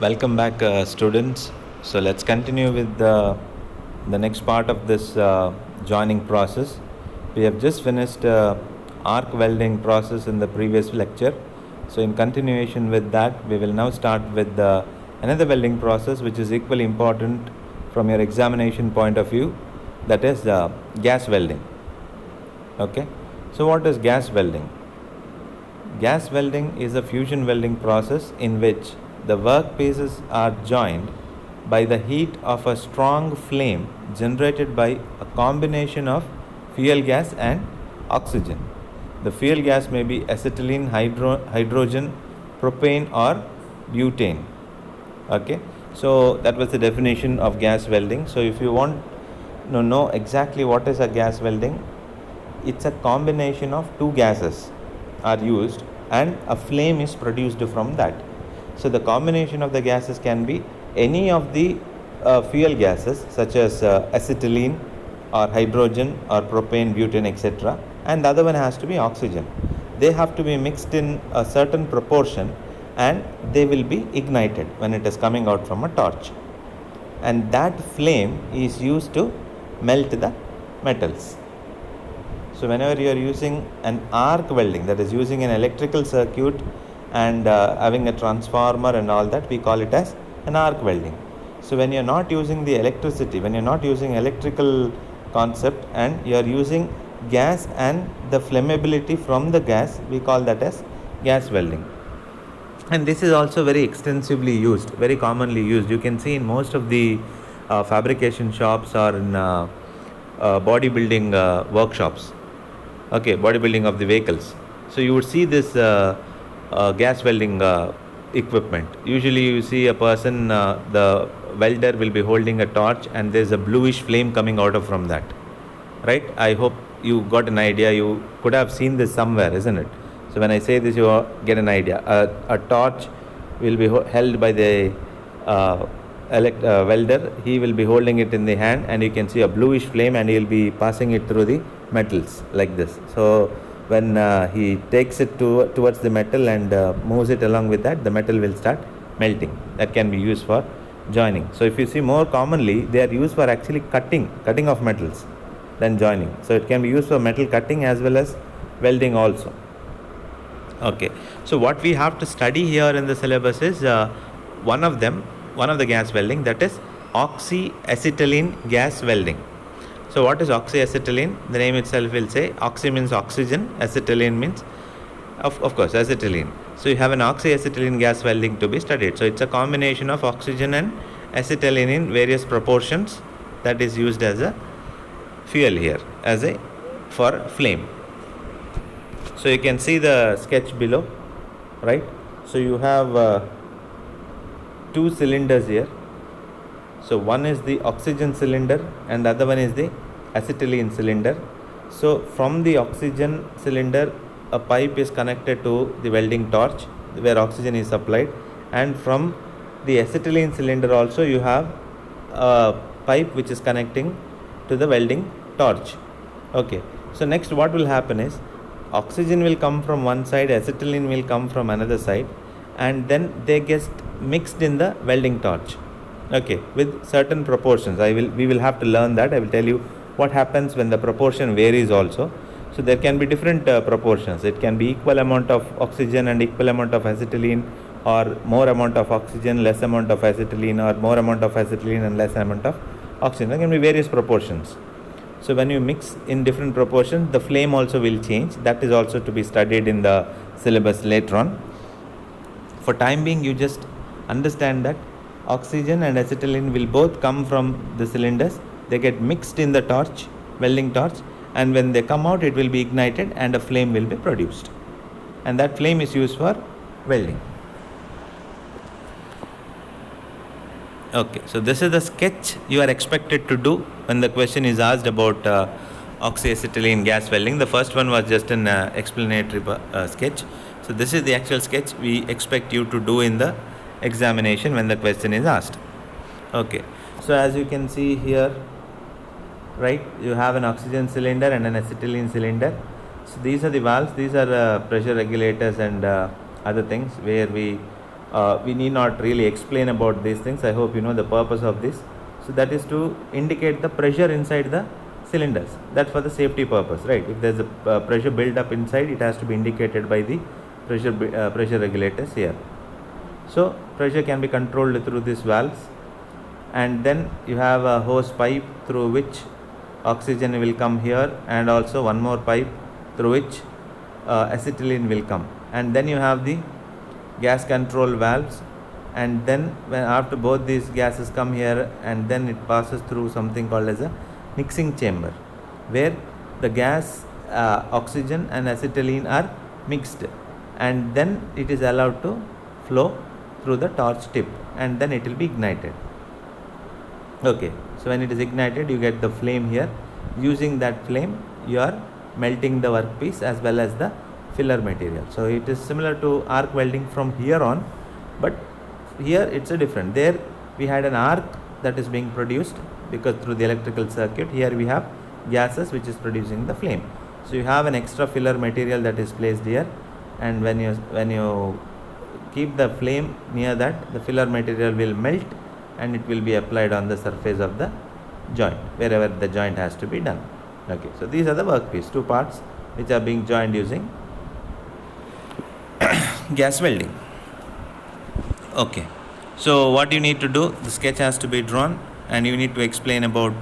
Welcome back, students. So let's continue with the next part of this joining process. We have just finished arc welding process in the previous lecture. So in continuation with that, we will now start with another welding process which is equally important from your examination point of view, that is gas welding. Okay. So what is gas welding? Gas welding is a fusion welding process in which the workpieces are joined by the heat of a strong flame generated by a combination of fuel gas and oxygen. The fuel gas may be acetylene, hydrogen, propane, or butane. Okay, so that was the definition of gas welding. So if you want to know exactly what is a gas welding, it's a combination of two gases are used and a flame is produced from that. So the combination of the gases can be any of the fuel gases such as acetylene or hydrogen or propane, butane, etc., and the other one has to be oxygen. They have to be mixed in a certain proportion and they will be ignited when it is coming out from a torch, and that flame is used to melt the metals. So whenever you are using an arc welding, that is using an electrical circuit and having a transformer and all that, we call it as an arc welding. So when you are not using the electricity, when you are not using electrical concept and you are using gas and the flammability from the gas, we call that as gas welding. And this is also very extensively used, very commonly used. You can see in most of the fabrication shops or in bodybuilding workshops. Okay, bodybuilding of the vehicles. So you would see this gas welding equipment. Usually you see a person, the welder will be holding a torch and there's a bluish flame coming out of from that. Right? I hope you got an idea. You could have seen this somewhere, isn't it? So when I say this, you get an idea. A torch will be held by the welder. He will be holding it in the hand and you can see a bluish flame and he will be passing it through the metals like this. So when he takes it towards the metal and moves it along with that, the metal will start melting. That can be used for joining. So if you see, more commonly they are used for actually cutting of metals than joining. So it can be used for metal cutting as well as welding also. Okay, so what we have to study here in the syllabus is one of the gas welding, that is oxyacetylene gas welding. So what is oxyacetylene? The name itself will say oxy means oxygen, acetylene means of course acetylene. So you have an oxyacetylene gas welding to be studied. So it's a combination of oxygen and acetylene in various proportions that is used as a fuel here, as a for flame. So you can see the sketch below, right? So you have two cylinders here. So one is the oxygen cylinder and the other one is the acetylene cylinder. So from the oxygen cylinder, a pipe is connected to the welding torch where oxygen is supplied, and from the acetylene cylinder also you have a pipe which is connecting to the welding torch. Okay, so next what will happen is oxygen will come from one side, acetylene will come from another side, and then they get mixed in the welding torch. Okay, with certain proportions. We will have to learn that. I will tell you what happens when the proportion varies also. So there can be different proportions. It can be equal amount of oxygen and equal amount of acetylene, or more amount of oxygen, less amount of acetylene, or more amount of acetylene and less amount of oxygen. There can be various proportions. So when you mix in different proportions, the flame also will change. That is also to be studied in the syllabus later on. For time being, you just understand that oxygen and acetylene will both come from the cylinders. They get mixed in the torch, welding torch, and when they come out, it will be ignited and a flame will be produced. And that flame is used for welding. Okay, so this is the sketch you are expected to do when the question is asked about oxyacetylene gas welding. The first one was just an explanatory sketch. So this is the actual sketch we expect you to do in the examination when the question is asked. Okay, so as you can see here, right, you have an oxygen cylinder and an acetylene cylinder. So these are the valves. These are pressure regulators and other things where we we need not really explain about these things. I hope you know the purpose of this. So that is to indicate the pressure inside the cylinders. That's for the safety purpose, right? If there's a pressure build up inside, it has to be indicated by the pressure regulators here. So pressure can be controlled through these valves, and then you have a hose pipe through which oxygen will come here, and also one more pipe through which acetylene will come, and then you have the gas control valves, and then when after both these gases come here, and then it passes through something called as a mixing chamber, where the gas, oxygen and acetylene are mixed, and then it is allowed to flow through the torch tip, and then it will be ignited. Okay, so when it is ignited, you get the flame here. Using that flame, you are melting the workpiece as well as the filler material. So it is similar to arc welding from here on, but here it's a different. There we had an arc that is being produced because through the electrical circuit. Here we have gases which is producing the flame. So you have an extra filler material that is placed here, and when you keep the flame near that, the filler material will melt and it will be applied on the surface of the joint wherever the joint has to be done. Okay, so these are the workpiece, two parts which are being joined using gas welding. Okay, so what you need to do, the sketch has to be drawn, and you need to explain about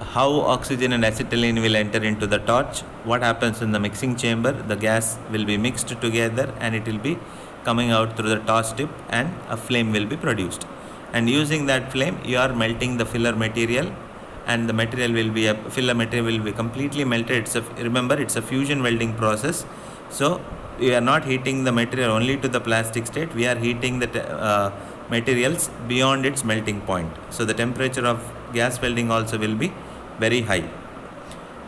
how oxygen and acetylene will enter into the torch, what happens in the mixing chamber. The gas will be mixed together and it will be coming out through the torch tip, and a flame will be produced, and using that flame you are melting the filler material, and the material will be filler material will be completely melted. Remember, it's a fusion welding process, so we are not heating the material only to the plastic state, we are heating the materials beyond its melting point. So the temperature of gas welding also will be very high.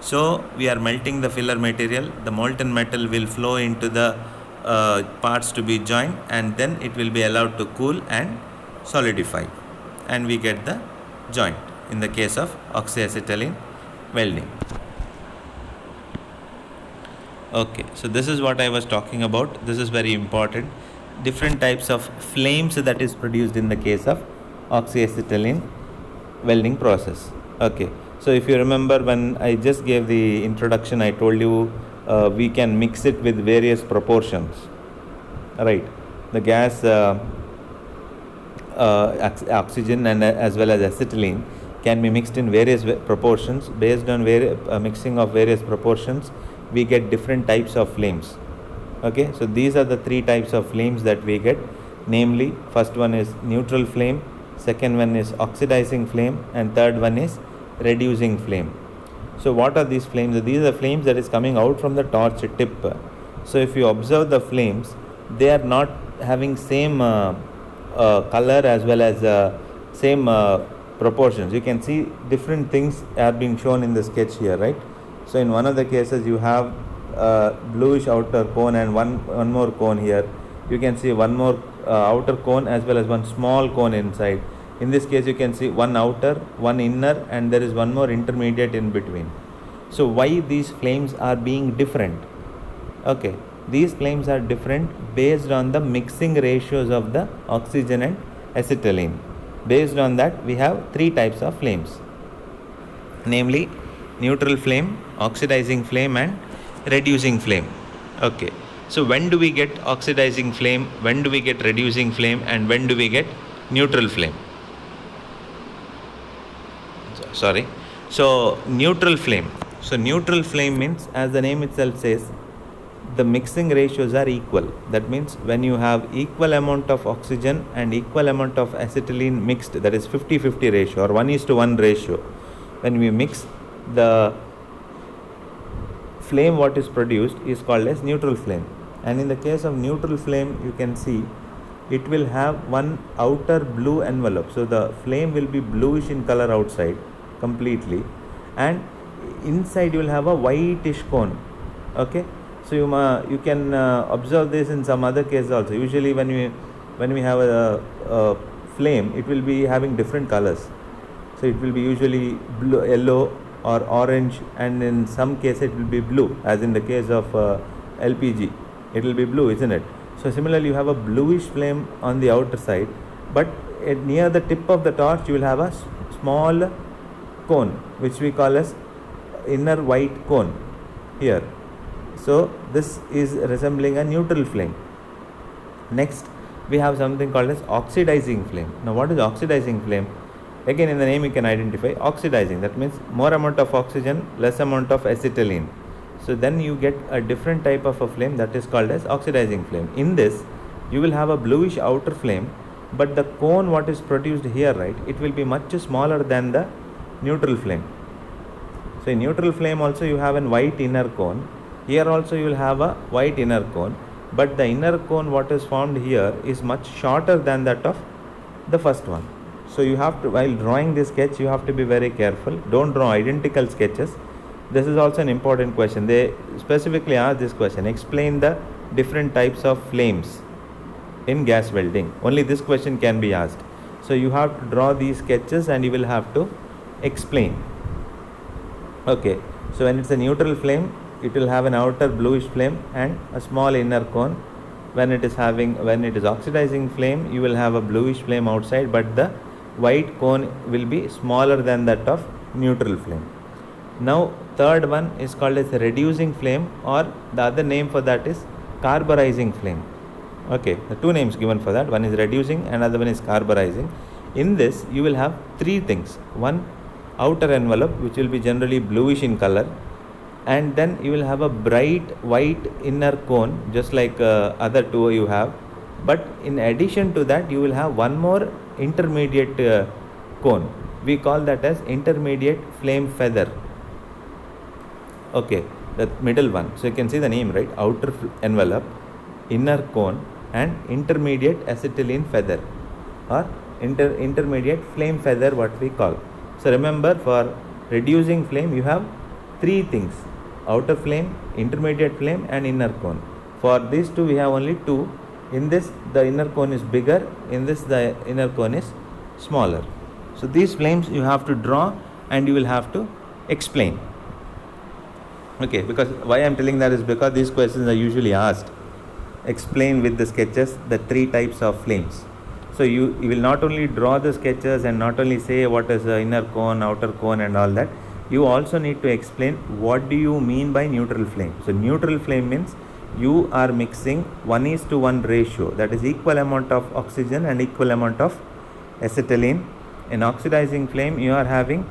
So we are melting the filler material, the molten metal will flow into the parts to be joined, and then it will be allowed to cool and solidify, and we get the joint in the case of oxyacetylene welding. Okay, so this is what I was talking about. This is very important. Different types of flames that is produced in the case of oxyacetylene welding process. Okay, so if you remember, when I just gave the introduction, I told you we can mix it with various proportions, right? The gas, oxygen and as well as acetylene can be mixed in various proportions. Based on mixing of various proportions, we get different types of flames. Okay, so these are the three types of flames that we get, namely, first one is neutral flame, second one is oxidizing flame, and third one is reducing flame. So what are these flames? These are flames that is coming out from the torch tip. So if you observe the flames, they are not having same color as well as same proportions. You can see different things are being shown in the sketch here, right? So in one of the cases you have bluish outer cone and one more cone here. You can see one more outer cone as well as one small cone inside. In this case you can see one outer, one inner, and there is one more intermediate in between. So why these flames are being different? Okay, these flames are different based on the mixing ratios of the oxygen and acetylene. Based on that, we have three types of flames, namely neutral flame, oxidizing flame, and reducing flame. Okay, so when do we get oxidizing flame, when do we get reducing flame, and when do we get neutral flame? So neutral flame. So neutral flame means, as the name itself says, the mixing ratios are equal. That means when you have equal amount of oxygen and equal amount of acetylene mixed, that is 50-50 ratio or 1:1 ratio, when we mix, the flame what is produced is called as neutral flame. And in the case of neutral flame, you can see it will have one outer blue envelope. So the flame will be bluish in color outside completely, and inside you will have a whitish cone. Okay, so you can observe this in some other cases also. Usually when we have a flame, it will be having different colors. So it will be usually blue, yellow or orange, and in some cases it will be blue, as in the case of LPG, it will be blue, isn't it? So similarly, you have a bluish flame on the outer side, but near the tip of the torch you will have a small cone, which we call as inner white cone here. So this is resembling a neutral flame. Next, we have something called as oxidizing flame. Now what is oxidizing flame? Again, in the name you can identify oxidizing. That means more amount of oxygen, less amount of acetylene. So then you get a different type of a flame that is called as oxidizing flame. In this, you will have a bluish outer flame, but the cone what is produced here, right, it will be much smaller than the neutral flame. So in neutral flame also you have a white inner cone. Here also you will have a white inner cone, but the inner cone what is formed here is much shorter than that of the first one. So you have to, while drawing this sketch, you have to be very careful. Don't draw identical sketches. This is also an important question. They specifically ask this question: explain the different types of flames in gas welding. Only this question can be asked. So you have to draw these sketches and you will have to explain. Okay, so when it's a neutral flame, it will have an outer bluish flame and a small inner cone. When it is oxidizing flame, you will have a bluish flame outside, but the white cone will be smaller than that of neutral flame. Now third one is called as reducing flame, or the other name for that is carburizing flame. Okay, the two names given for that, one is reducing, another one is carburizing. In this you will have three things: one, outer envelope, which will be generally bluish in color, and then you will have a bright white inner cone, just like other two you have. But in addition to that, you will have one more intermediate cone. We call that as intermediate flame feather. Okay, the middle one. So you can see the name, right? Outer envelope, inner cone, and intermediate acetylene feather, or intermediate flame feather, what we call. So remember, for reducing flame you have three things: outer flame, intermediate flame, and inner cone. For these two we have only two. In this the inner cone is bigger, in this the inner cone is smaller. So these flames you have to draw and you will have to explain. Okay, because why I am telling that is because these questions are usually asked. Explain with the sketches the three types of flames. So you will not only draw the sketches and not only say what is the inner cone, outer cone and all that, you also need to explain what do you mean by neutral flame. So neutral flame means you are mixing 1:1 ratio, that is equal amount of oxygen and equal amount of acetylene. In oxidizing flame you are having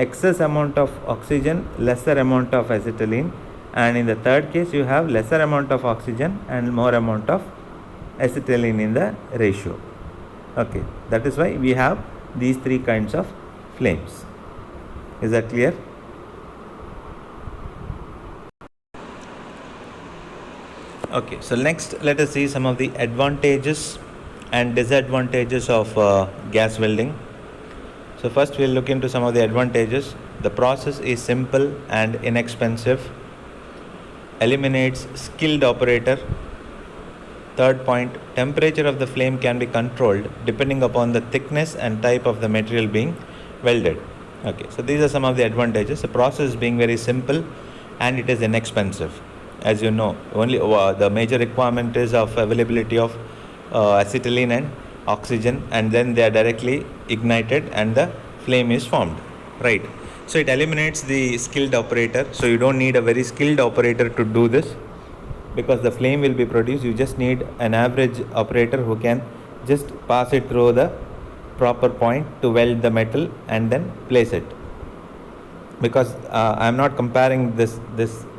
excess amount of oxygen, lesser amount of acetylene, and in the third case you have lesser amount of oxygen and more amount of acetylene in the ratio. Okay, that is why we have these three kinds of flames. Is that clear? Okay, so next let us see some of the advantages and disadvantages of gas welding. So first we'll look into some of the advantages. The process is simple and inexpensive, eliminates skilled operator. Third point, temperature of the flame can be controlled depending upon the thickness and type of the material being welded. Okay, so these are some of the advantages. The process being very simple and it is inexpensive. As you know, only the major requirement is of availability of acetylene and oxygen, and then they are directly ignited and the flame is formed, right? So it eliminates the skilled operator. So you don't need a very skilled operator to do this, because the flame will be produced. You just need an average operator who can just pass it through the proper point to weld the metal and then place it. Because I am not comparing this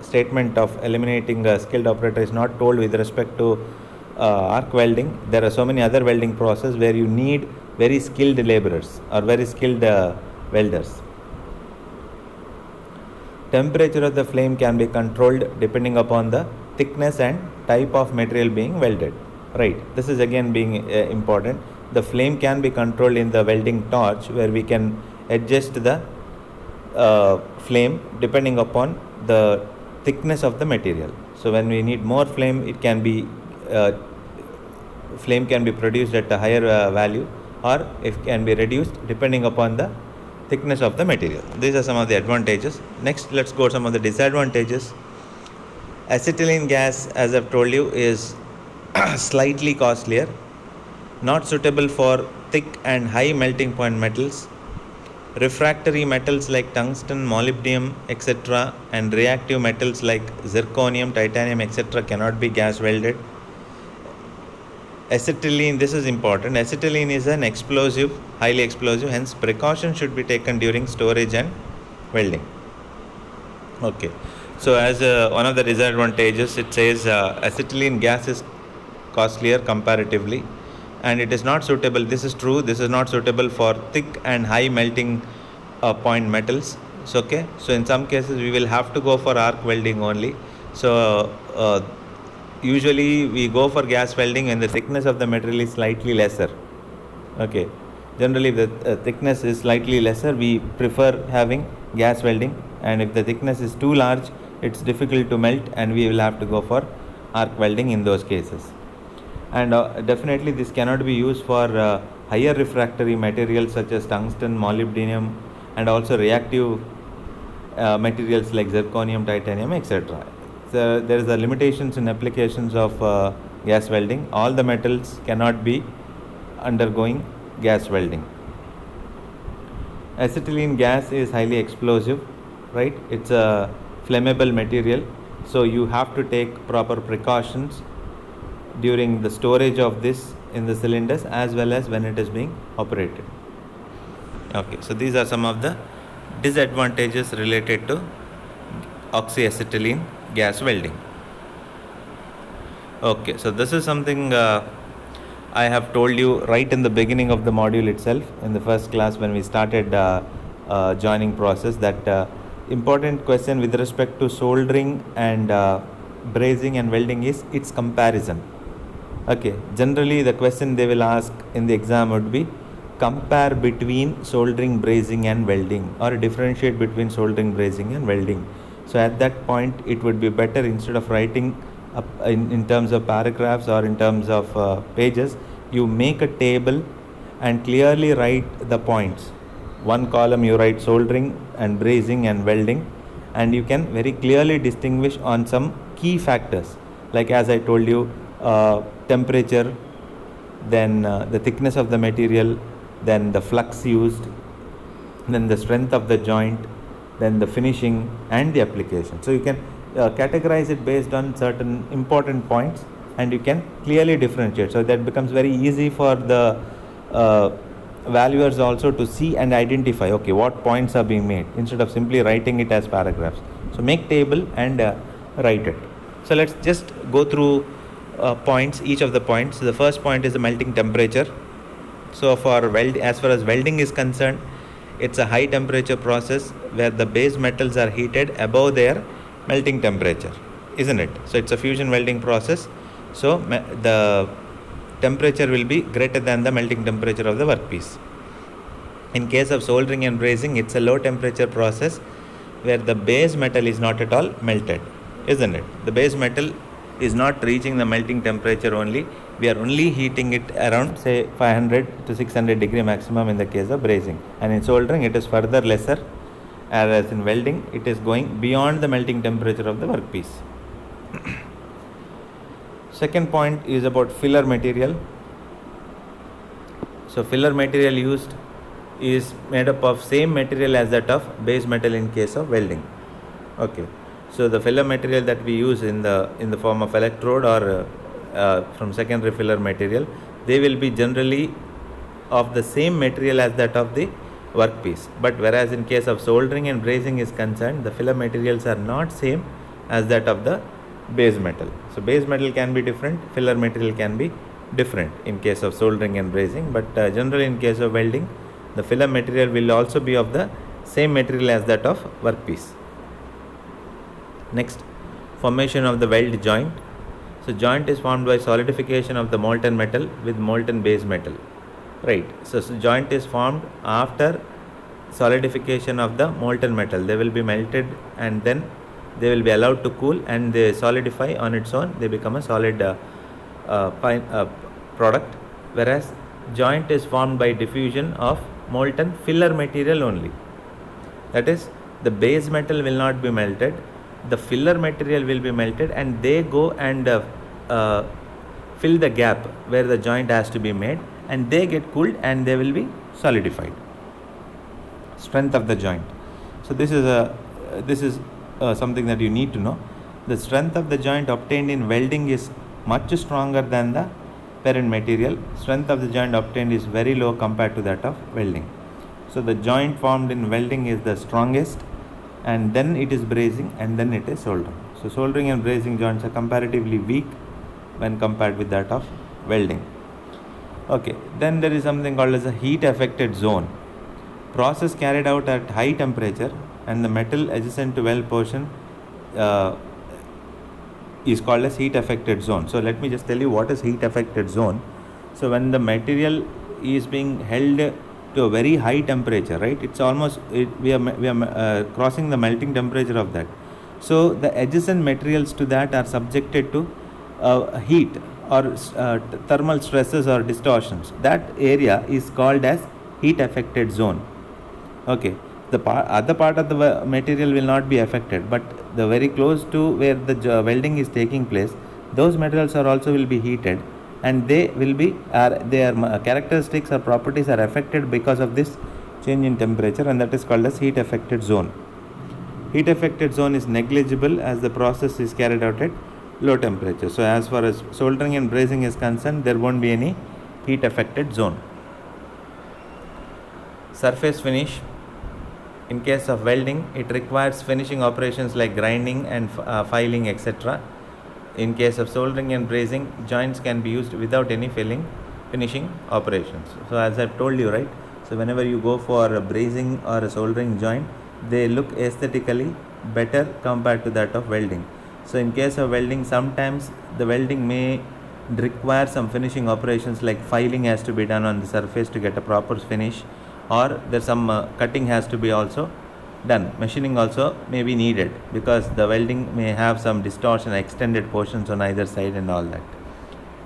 statement of eliminating a skilled operator is not told with respect to arc welding. There are so many other welding processes where you need very skilled laborers or very skilled welders. Temperature of the flame can be controlled depending upon the thickness and type of material being welded, right? This is again being important. The flame can be controlled in the welding torch, where we can adjust the flame depending upon the thickness of the material. So when we need more flame, it can be flame can be produced at a higher value, or it can be reduced depending upon the thickness of the material. These are some of the advantages. Next, let's go to some of the disadvantages. Acetylene gas, as I've told you, is slightly costlier, not suitable for thick and high melting point metals. Refractory metals like tungsten, molybdenum, etc., and reactive metals like zirconium, titanium, etc., cannot be gas welded. Acetylene, this is important. Acetylene is an explosive, highly explosive, hence precaution should be taken during storage and welding. Okay, so as one of the disadvantages, it says acetylene gas is costlier comparatively, and it is not suitable. This is true. This is not suitable for thick and high melting point metals. So, okay, so in some cases we will have to go for arc welding only. So usually we go for gas welding when the thickness of the material is slightly lesser. Okay, generally if the thickness is slightly lesser, we prefer having gas welding, and if the thickness is too large, it's difficult to melt, and we will have to go for arc welding in those cases. And definitely this cannot be used for higher refractory materials such as tungsten, molybdenum, and also reactive materials like zirconium, titanium, etc. So there is a limitations in applications of gas welding. All the metals cannot be undergoing gas welding. Acetylene gas is highly explosive, right? It's a flammable material, so you have to take proper precautions during the storage of this in the cylinders as well as when it is being operated. Okay, so these are some of the disadvantages related to oxyacetylene gas welding. Okay, so this is something I have told you right in the beginning of the module itself, in the first class when we started joining process, that important question with respect to soldering and brazing and welding is its comparison. Okay, generally the question they will ask in the exam would be compare between soldering, brazing and welding, or differentiate between soldering, brazing and welding. So at that point it would be better, instead of writing in terms of paragraphs or in terms of pages, you make a table and clearly write the points. One column you write soldering and brazing and welding, and you can very clearly distinguish on some key factors, like as I told you, temperature, then the thickness of the material, then the flux used, then the strength of the joint, then the finishing and the application. So you can categorize it based on certain important points, and you can clearly differentiate. So that becomes very easy for the valuers also to see and identify, okay, what points are being made, instead of simply writing it as paragraphs. So make table and write it. So let's just go through points, each of the points. So the first point is the melting temperature. So for as far as welding is concerned, it's a high temperature process where the base metals are heated above their melting temperature, isn't it? So it's a fusion welding process. So the temperature will be greater than the melting temperature of the workpiece. In case of soldering and brazing, it's a low temperature process where the base metal is not at all melted, isn't it? The base metal is not reaching the melting temperature only. We are only heating it around, say, 500 to 600 degree maximum in the case of brazing, and in soldering it is further lesser, whereas in welding it is going beyond the melting temperature of the workpiece. Second point is about filler material. So filler material used is made up of same material as that of base metal in case of welding. Okay, so the filler material that we use in the form of electrode or from secondary filler material, they will be generally of the same material as that of the workpiece. But whereas in case of soldering and brazing is concerned, the filler materials are not same as that of the base metal. So base metal can be different, filler material can be different in case of soldering and brazing, but generally in case of welding, the filler material will also be of the same material as that of workpiece. Next, formation of the weld joint. So joint is formed by solidification of the molten metal with molten base metal, right? So joint is formed after solidification of the molten metal. They will be melted and then they will be allowed to cool, and they solidify on its own. They become a solid product, whereas joint is formed by diffusion of molten filler material only. That is, the base metal will not be melted, the filler material will be melted, and they go and fill the gap where the joint has to be made, and they get cooled and they will be solidified. Strength of the joint. So this is something that you need to know. The strength of the joint obtained in welding is much stronger than the parent material. Strength of the joint obtained is very low compared to that of welding. So the joint formed in welding is the strongest, and then it is brazing, and then it is soldering. So soldering and brazing joints are comparatively weak when compared with that of welding. Okay, then there is something called as a heat affected zone. Process carried out at high temperature and the metal adjacent to weld portion is called as heat affected zone. So let me just tell you what is heat affected zone. So when the material is being held to a very high temperature, right, it's almost we are crossing the melting temperature of that. So the adjacent materials to that are subjected to heat or thermal stresses or distortions. That area is called as heat affected zone. Okay, the other part of the material will not be affected, but the very close to where the welding is taking place, those materials are also will be heated, and they will be their characteristics or properties are affected because of this change in temperature, and that is called as heat affected zone. Heat affected zone is negligible as the process is carried out at low temperature. So as far as soldering and brazing is concerned, there won't be any heat affected zone. Surface finish. In case of welding, it requires finishing operations like grinding and filing, etc. In case of soldering and brazing, joints can be used without any finishing operations. So as I've told you, right, so whenever you go for a brazing or a soldering joint, they look aesthetically better compared to that of welding. So in case of welding, sometimes the welding may require some finishing operations like filing has to be done on the surface to get a proper finish, or there's some cutting has to be also done. Machining also may be needed because the welding may have some distortion, extended portions on either side and all that.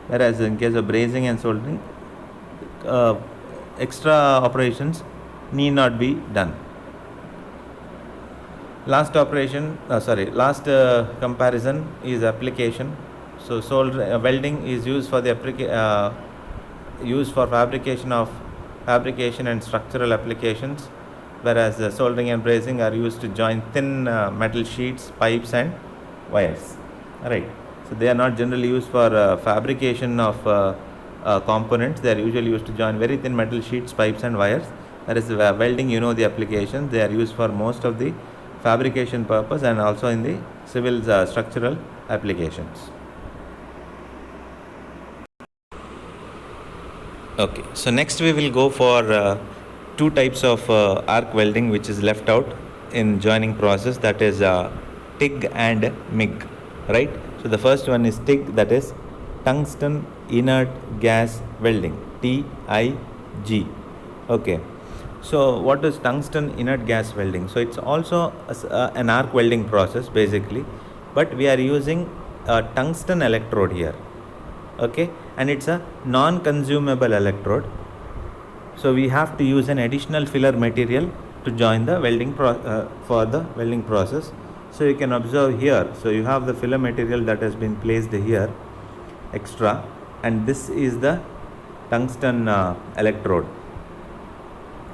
Whereas in case of brazing and soldering, extra operations need not be done. Last comparison is application. So welding is used for the fabrication and structural applications, whereas soldering and brazing are used to join thin metal sheets, pipes and wires. Right. So they are not generally used for fabrication of components. They are usually used to join very thin metal sheets, pipes and wires. Whereas welding, you know the applications, they are used for most of the fabrication purpose and also in the civil structural applications. Okay, so next we will go for two types of arc welding which is left out in joining process, that is TIG and MIG, right? So the first one is TIG, that is tungsten inert gas welding, TIG. Okay, so what is tungsten inert gas welding? So it's also an arc welding process basically, but we are using a tungsten electrode here. Okay, and it's a non-consumable electrode, so we have to use an additional filler material to join the welding for the welding process. So you can observe here, so you have the filler material that has been placed here extra, and this is the tungsten electrode.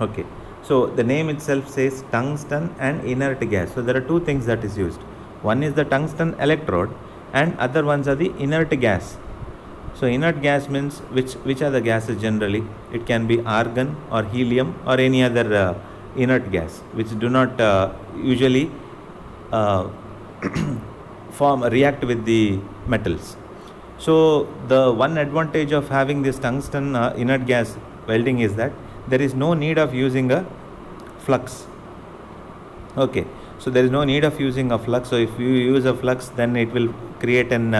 Okay, so the name itself says tungsten and inert gas. So there are two things that is used. One is the tungsten electrode and other ones are the inert gas. So inert gas means which are the gases generally? It can be argon or helium or any other inert gas which do not usually react with the metals. So the one advantage of having this tungsten inert gas welding is that there is no need of using a flux. Okay, so there is no need of using a flux. So if you use a flux, then it will create an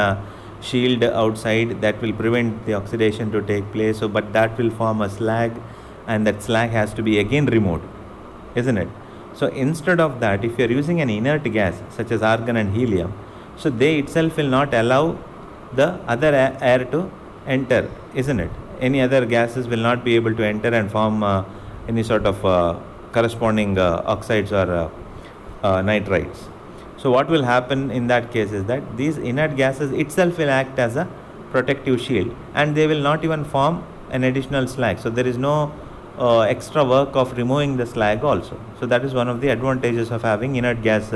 shield outside that will prevent the oxidation to take place. So but that will form a slag, and that slag has to be again removed, isn't it? So instead of that, if you are using an inert gas such as argon and helium, so they itself will not allow the other air to enter, isn't it? Any other gases will not be able to enter and form any sort of corresponding oxides or nitrites. So what will happen in that case is that these inert gases itself will act as a protective shield, and they will not even form an additional slag. So there is no extra work of removing the slag also. So that is one of the advantages of having inert gas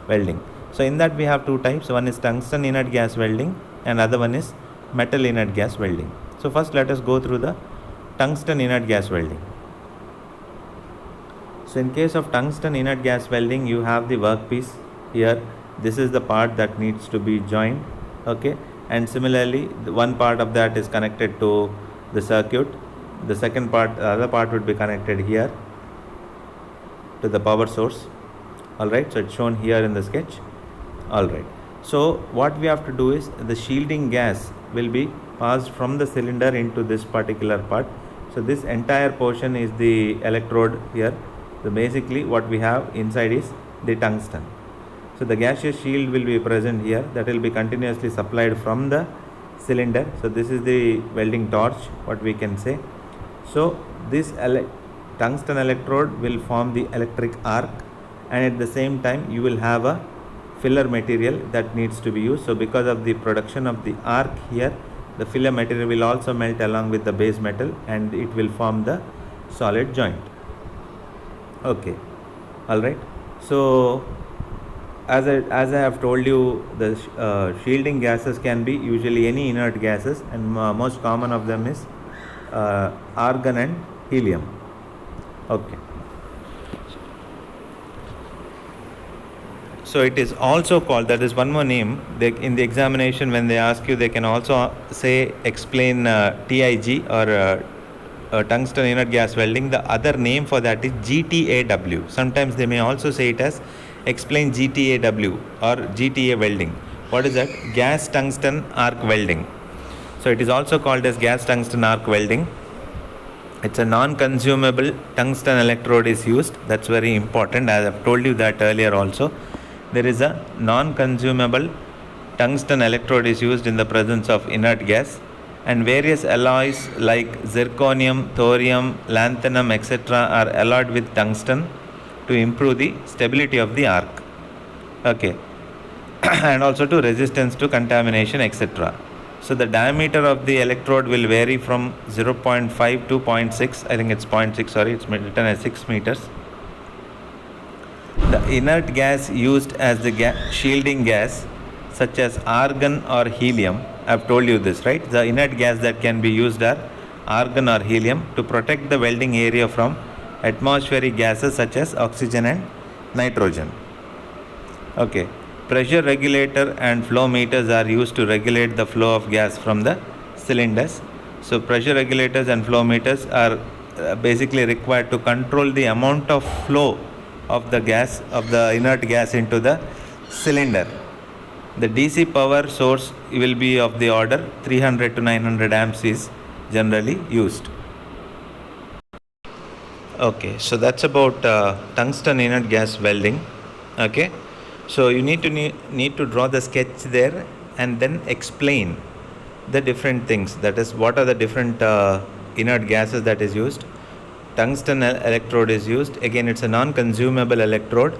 welding. So in that we have two types. One is tungsten inert gas welding and other one is metal inert gas welding. So first let us go through the tungsten inert gas welding. So in case of tungsten inert gas welding, you have the workpiece here. This is the part that needs to be joined, okay, and similarly one part of that is connected to the circuit. The second part, the other part would be connected here to the power source. Alright, so it's shown here in the sketch. Alright, so what we have to do is the shielding gas will be passed from the cylinder into this particular part. So this entire portion is the electrode here. So basically what we have inside is the tungsten. So the gaseous shield will be present here, that will be continuously supplied from the cylinder. So this is the welding torch, what we can say. So this tungsten electrode will form the electric arc, and at the same time you will have a filler material that needs to be used. So because of the production of the arc here, the filler material will also melt along with the base metal and it will form the solid joint. Okay, alright. So as I have told you, the shielding gases can be usually any inert gases, and most common of them is argon and helium. Okay. So it is also called, that is one more name. In the examination when they ask you, they can also say explain TIG or tungsten inert gas welding. The other name for that is GTAW. Sometimes they may also say it as explain GTAW or GTA welding. What is that? Gas tungsten arc welding. So it is also called as gas tungsten arc welding. It's a non-consumable tungsten electrode is used. That's very important. As I've told you that earlier also. There is a non-consumable tungsten electrode is used in the presence of inert gas, and various alloys like zirconium, thorium, lanthanum, etc. are alloyed with tungsten to improve the stability of the arc, okay, and also to resistance to contamination, etc. So the diameter of the electrode will vary from 0.5 to 0.6. I think it's 0.6, sorry, it's written as 6 meters. The inert gas used as the shielding gas, such as argon or helium, I've told you this, right? The inert gas that can be used are argon or helium to protect the welding area from atmospheric gases such as oxygen and nitrogen. Okay. Pressure regulator and flow meters are used to regulate the flow of gas from the cylinders. So pressure regulators and flow meters are basically required to control the amount of flow of the gas, of the inert gas into the cylinder. The DC power source will be of the order 300 to 900 amps is generally used. Okay, so that's about tungsten inert gas welding. Okay, so you need to draw the sketch there and then explain the different things. That is, what are the different inert gases that is used. Tungsten electrode is used. Again, it's a non-consumable electrode.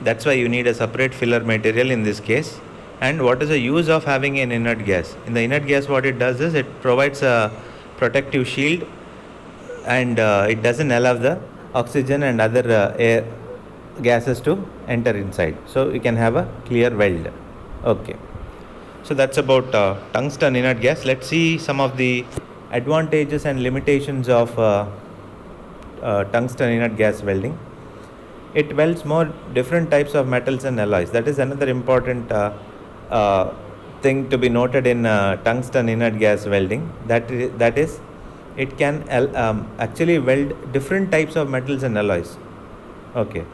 That's why you need a separate filler material in this case. And what is the use of having an inert gas? In the inert gas, what it does is it provides a protective shield, and it doesn't allow the oxygen and other air gases to enter inside. So you can have a clear weld. Okay. So that's about tungsten inert gas. Let's see some of the advantages and limitations of tungsten inert gas welding. It welds more different types of metals and alloys. That is another important thing to be noted in tungsten inert gas welding. That is, it can actually weld different types of metals and alloys. Okay.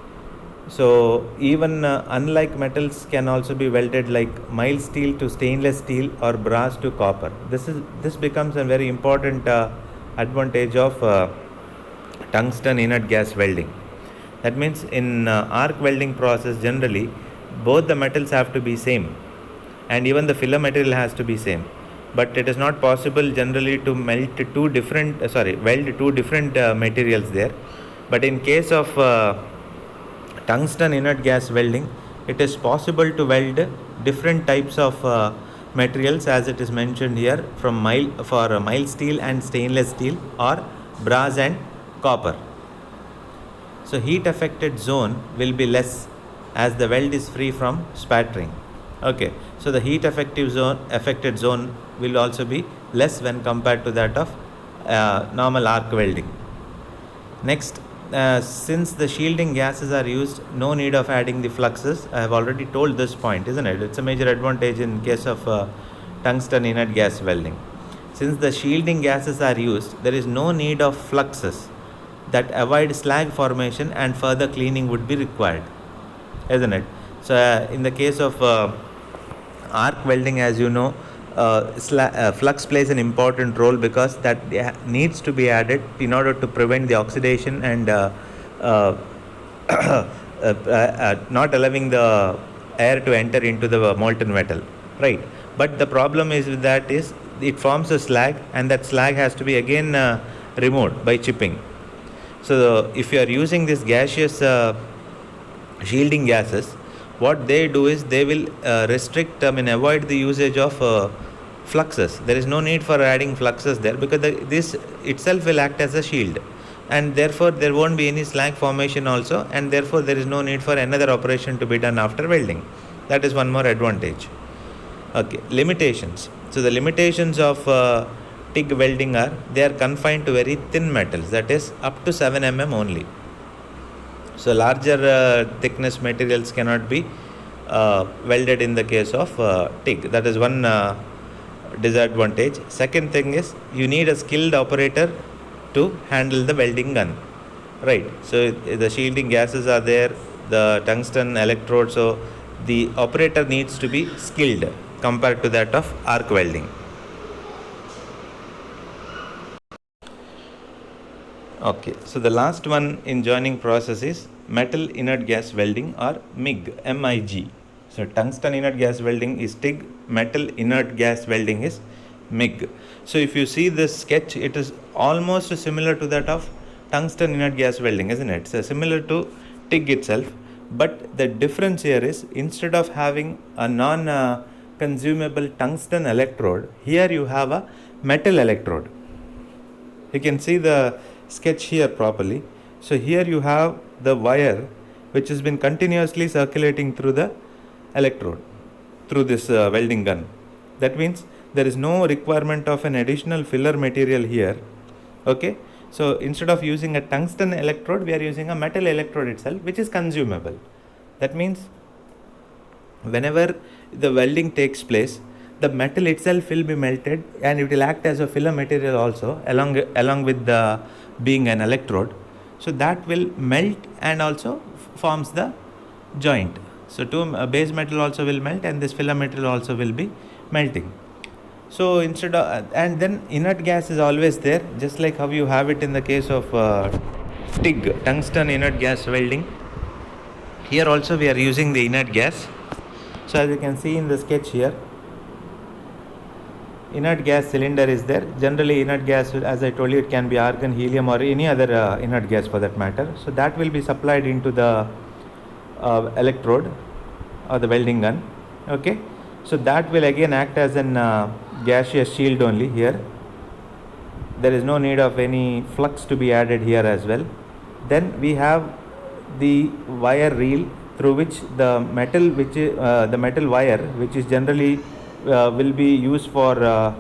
So even unlike metals can also be welded, like mild steel to stainless steel or brass to copper. This becomes a very important advantage of tungsten inert gas welding. That means in arc welding process, generally both the metals have to be same, and even the filler material has to be same. But it is not possible generally to weld two different materials there. But in case of tungsten inert gas welding, it is possible to weld different types of materials as it is mentioned here for mild steel and stainless steel, or brass and copper. So heat affected zone will be less as the weld is free from spattering. Okay, so the heat affected zone will also be less when compared to that of normal arc welding. Next, since the shielding gases are used, no need of adding the fluxes. I have already told this point, isn't it? It's a major advantage in case of tungsten inert gas welding. Since the shielding gases are used, there is no need of fluxes that avoid slag formation, and further cleaning would be required, isn't it? So in the case of arc welding, as you know, flux plays an important role, because that needs to be added in order to prevent the oxidation and not allowing the air to enter into the molten metal, right? But the problem is with that is it forms a slag, and that slag has to be again removed by chipping. So if you are using this gaseous shielding gases, what they do is they will avoid the usage of fluxes. There is no need for adding fluxes there, because this itself will act as a shield, and therefore there won't be any slag formation also, and therefore there is no need for another operation to be done after welding. That is one more advantage. Okay, limitations. So the limitations of TIG welding they are confined to very thin metals, that is up to 7 mm only. So larger thickness materials cannot be welded in the case of TIG. That is one disadvantage. Second thing is you need a skilled operator to handle the welding gun, right? So the shielding gases are there, the tungsten electrode, so the operator needs to be skilled compared to that of arc welding. Okay, so the last one in joining process is metal inert gas welding, or MIG, MIG. So tungsten inert gas welding is TIG, metal inert gas welding is MIG. So if you see this sketch, it is almost similar to that of tungsten inert gas welding, isn't it? So similar to TIG itself, but the difference here is instead of having a non-consumable tungsten electrode, here you have a metal electrode. You can see the sketch here properly. So here you have the wire which has been continuously circulating through the electrode, through this welding gun. That means there is no requirement of an additional filler material here. Okay, so instead of using a tungsten electrode, we are using a metal electrode itself, which is consumable. That means whenever the welding takes place, the metal itself will be melted, and it will act as a filler material also along with the being an electrode. So that will melt and also forms the joint. So base metal also will melt, and this filler material also will be melting. So instead of and then inert gas is always there, just like how you have it in the case of TIG, tungsten inert gas welding. Here also we are using the inert gas. So as you can see in the sketch here, inert gas cylinder is there. Generally inert gas, as I told you, it can be argon, helium, or any other inert gas for that matter. So that will be supplied into the electrode or the welding gun. Okay, so that will again act as an gaseous shield only here. There is no need of any flux to be added here as well. Then we have the wire reel through which the metal wire, which is generally will be used for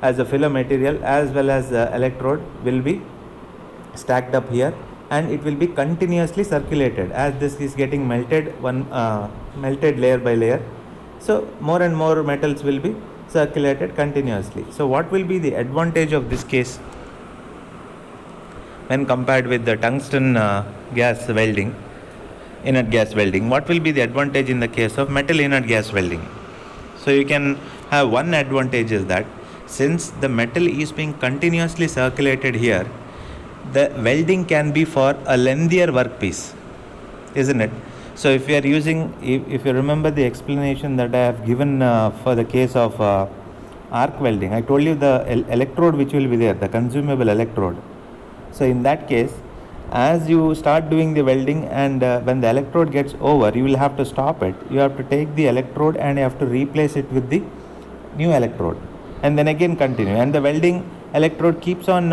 as a filler material as well as electrode, will be stacked up here, and it will be continuously circulated as this is getting melted layer by layer. So more and more metals will be circulated continuously. So what will be the advantage of this case when compared with the tungsten gas welding, inert gas welding? What will be the advantage in the case of metal inert gas welding? So you can have one advantage is that since the metal is being continuously circulated here, the welding can be for a lengthier workpiece, isn't it? So if you are using, if you remember the explanation that I have given for the case of arc welding, I told you the electrode which will be there, the consumable electrode. So in that case, as you start doing the welding and when the electrode gets over, you will have to stop it. You have to take the electrode and you have to replace it with the new electrode, and then again continue, and the welding electrode keeps on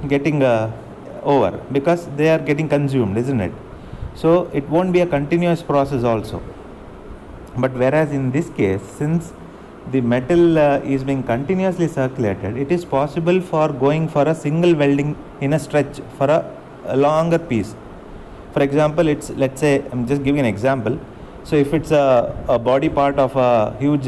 getting over, because they are getting consumed, isn't it? So it won't be a continuous process also. But whereas in this case, since the metal is being continuously circulated, it is possible for going for a single welding in a stretch for a longer piece. For example, let's say, I'm just giving an example. So if it's a body part of a huge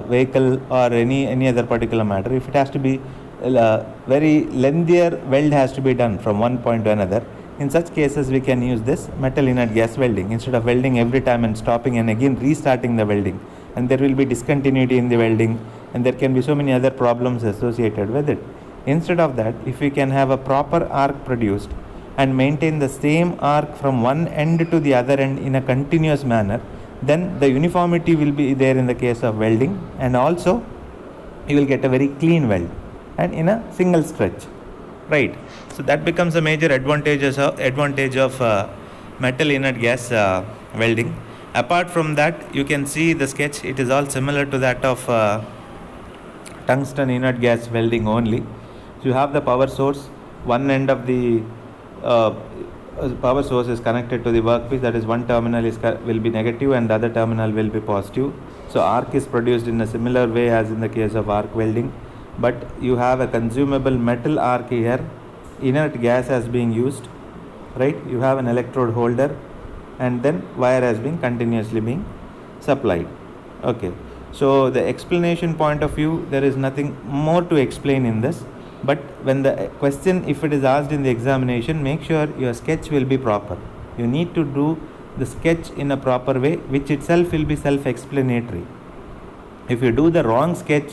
vehicle or any other particular matter, if it has to be very lengthier weld has to be done from one point to another, in such cases we can use this metal inert gas welding instead of welding every time and stopping and again restarting the welding, and there will be discontinuity in the welding, and there can be so many other problems associated with it. Instead of that, if we can have a proper arc produced and maintain the same arc from one end to the other end in a continuous manner, then the uniformity will be there in the case of welding, and also you will get a very clean weld and in a single stretch, right? So that becomes a major advantage of metal inert gas welding. Apart from that, you can see the sketch, it is all similar to that of tungsten inert gas welding only. So you have the power source, one end of the power source is connected to the workpiece, that is one terminal will be negative and the other terminal will be positive. So arc is produced in a similar way as in the case of arc welding, but you have a consumable metal arc here, inert gas has been used, right? You have an electrode holder, and then wire has been continuously being supplied. Okay, so the explanation point of view, there is nothing more to explain in this. But when the question, if it is asked in the examination, make sure your sketch will be proper. You need to do the sketch in a proper way, which itself will be self-explanatory. If you do the wrong sketch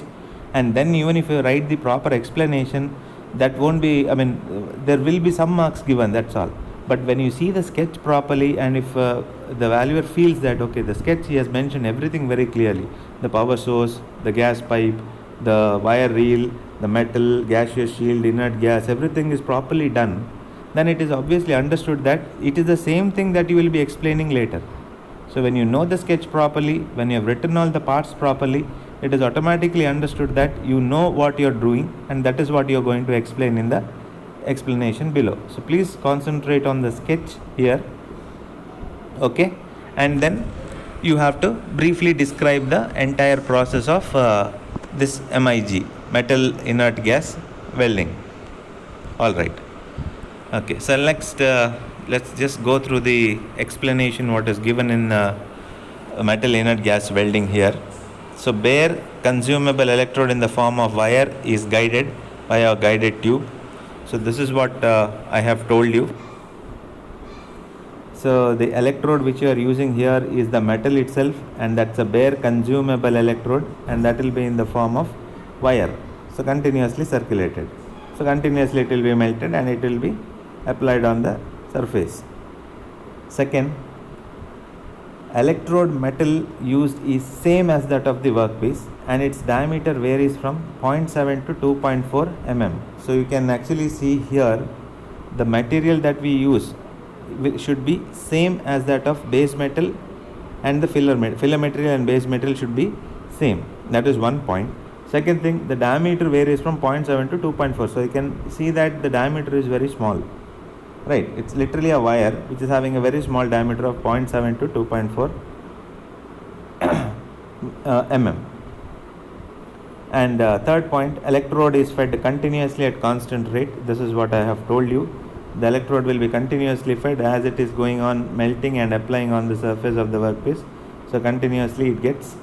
and then even if you write the proper explanation, that won't be, there will be some marks given, that's all. But when you see the sketch properly, and if the valuer feels that, okay, the sketch he has mentioned everything very clearly, the power source, the gas pipe, the wire reel, the metal, gaseous shield, inert gas, everything is properly done, then it is obviously understood that it is the same thing that you will be explaining later. So when you know the sketch properly, when you have written all the parts properly, it is automatically understood that you know what you are doing, and that is what you are going to explain in the explanation below. So please concentrate on the sketch here, okay, and then you have to briefly describe the entire process of this MIG, metal inert gas welding. All right, okay, so next let's just go through the explanation what is given in metal inert gas welding here. So bare consumable electrode in the form of wire is guided by a guided tube. So this is what I have told you. So the electrode which you are using here is the metal itself, and that's a bare consumable electrode, and that will be in the form of wire. So continuously circulated. So continuously it will be melted and it will be applied on the surface. Second, electrode metal used is same as that of the workpiece, and its diameter varies from 0.7 to 2.4 mm. So you can actually see here the material that we use should be same as that of base metal, and the filler material and base material should be same. That is one point. Second thing, the diameter varies from 0.7 to 2.4. So you can see that the diameter is very small, right? It's literally a wire which is having a very small diameter of 0.7 to 2.4 mm. And third point, electrode is fed continuously at constant rate. This is what I have told you. The electrode will be continuously fed as it is going on melting and applying on the surface of the workpiece. So continuously it gets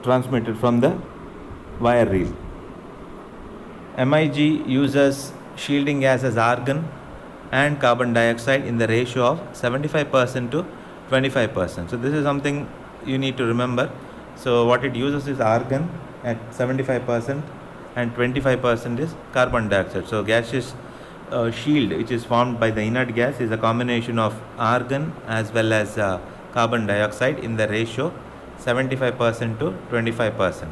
transmitted from the wire reel. MIG uses shielding gas as argon and carbon dioxide in the ratio of 75% to 25%. So this is something you need to remember. So what it uses is argon at 75% and 25% is carbon dioxide. So gaseous shield which is formed by the inert gas is a combination of argon as well as carbon dioxide in the ratio 75% to 25%.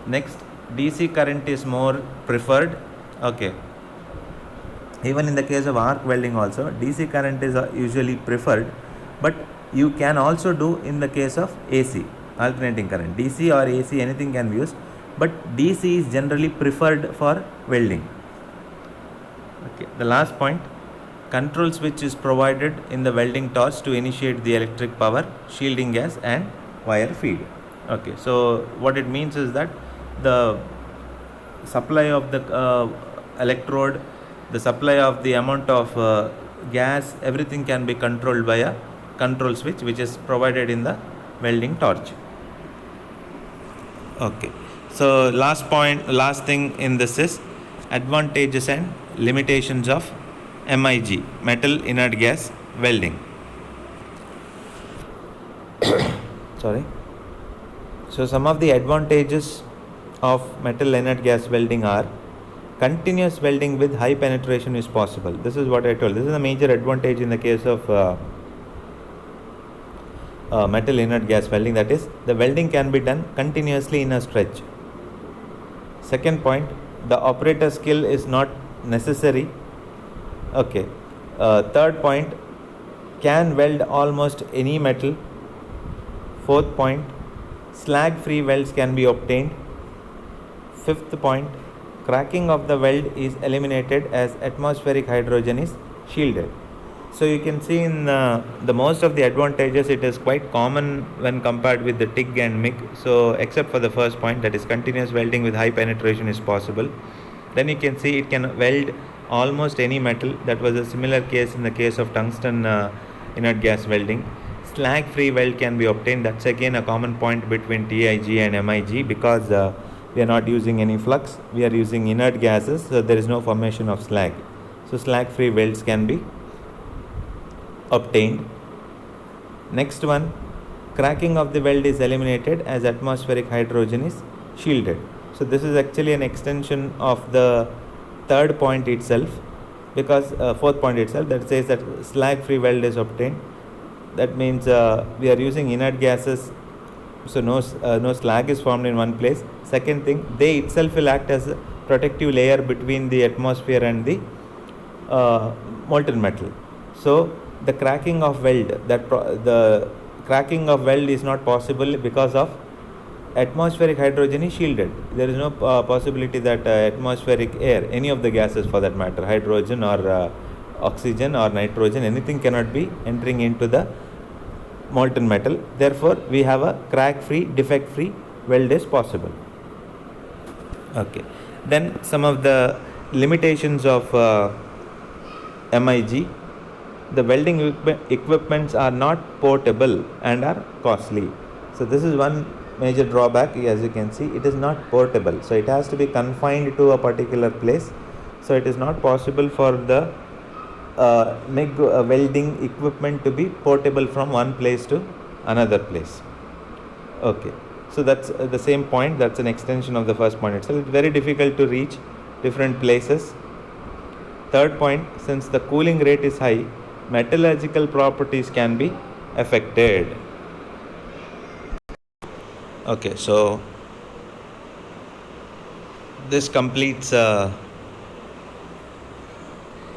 Next, DC current is more preferred. Okay, even in the case of arc welding also DC current is usually preferred, but you can also do in the case of AC. alternating current. DC or AC, anything can be used, but DC is generally preferred for welding. Okay, the last point, control switch is provided in the welding torch to initiate the electric power, shielding gas and wire feed. Okay, so what it means is that the supply of the electrode, the supply of the amount of gas, everything can be controlled by a control switch which is provided in the welding torch. Okay, so last thing in this is advantages and limitations of MIG, metal inert gas welding. Sorry. So some of the advantages of metal inert gas welding are continuous welding with high penetration is possible. This is what I told. This is a major advantage in the case of metal inert gas welding, that is, the welding can be done continuously in a stretch. Second point, the operator skill is not necessary. Okay. Third point, can weld almost any metal. Fourth point, slag free welds can be obtained. Fifth point, cracking of the weld is eliminated as atmospheric hydrogen is shielded. So you can see in the most of the advantages, it is quite common when compared with the TIG and MIG. So except for the first point, that is continuous welding with high penetration is possible. Then you can see it can weld almost any metal. That was a similar case in the case of tungsten inert gas welding. Slag free weld can be obtained. That's again a common point between TIG and MIG, because we are not using any flux, we are using inert gases, so there is no formation of slag. So slag free welds can be obtained. Next one, cracking of the weld is eliminated as atmospheric hydrogen is shielded. So this is actually an extension of the third point itself, because fourth point itself, that says that slag free weld is obtained. That means we are using inert gases, so no slag is formed in one place. Second thing, they itself will act as a protective layer between the atmosphere and the molten metal. So the cracking of weld, the cracking of weld is not possible because of atmospheric hydrogen is shielded. There is no possibility that atmospheric air, any of the gases for that matter, hydrogen or oxygen or nitrogen, anything cannot be entering into the molten metal. Therefore, we have a crack-free, defect-free weld is possible. Okay. Then some of the limitations of MIG. The welding equipments are not portable and are costly. So this is one major drawback. As you can see, it is not portable. So it has to be confined to a particular place. So it is not possible for the MIG welding equipment to be portable from one place to another place. Okay. So that's the same point. That's an extension of the first point itself. It's very difficult to reach different places. Third point, since the cooling rate is high, metallurgical properties can be affected. Okay, so this completes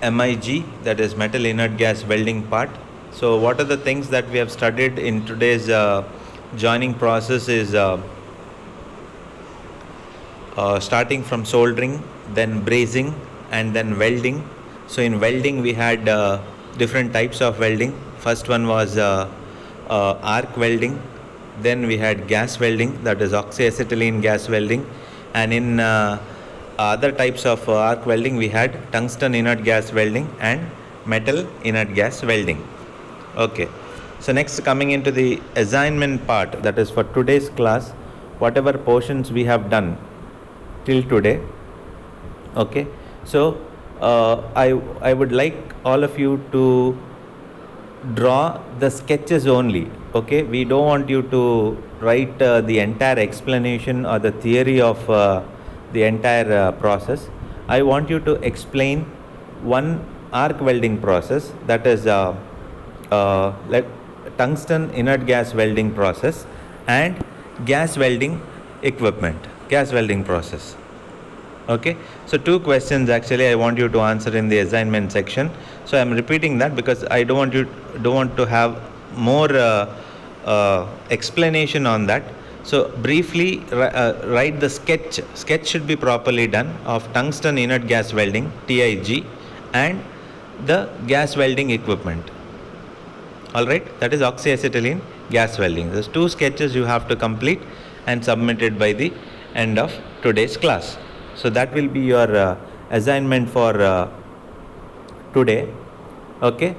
MIG, that is metal inert gas welding part. So what are the things that we have studied in today's joining process is starting from soldering, then brazing, and then welding. So in welding we had different types of welding. First one was arc welding, then we had gas welding, that is oxyacetylene gas welding, and in other types of arc welding we had tungsten inert gas welding and metal inert gas welding. Okay, so next, coming into the assignment part, that is for today's class, whatever portions we have done till today. Okay, so I would like all of you to draw the sketches only. Okay, we don't want you to write the entire explanation or the theory of the entire process. I want you to explain one arc welding process, that is tungsten inert gas welding process and gas welding equipment, gas welding process. Okay, so two questions actually I want you to answer in the assignment section. So I am repeating that because I don't want to have more explanation on that. So briefly write the sketch. Sketch should be properly done of tungsten inert gas welding, TIG, and the gas welding equipment. Alright, that is oxyacetylene gas welding. There's 2 sketches you have to complete and submit it by the end of today's class. So that will be your assignment for today. Okay.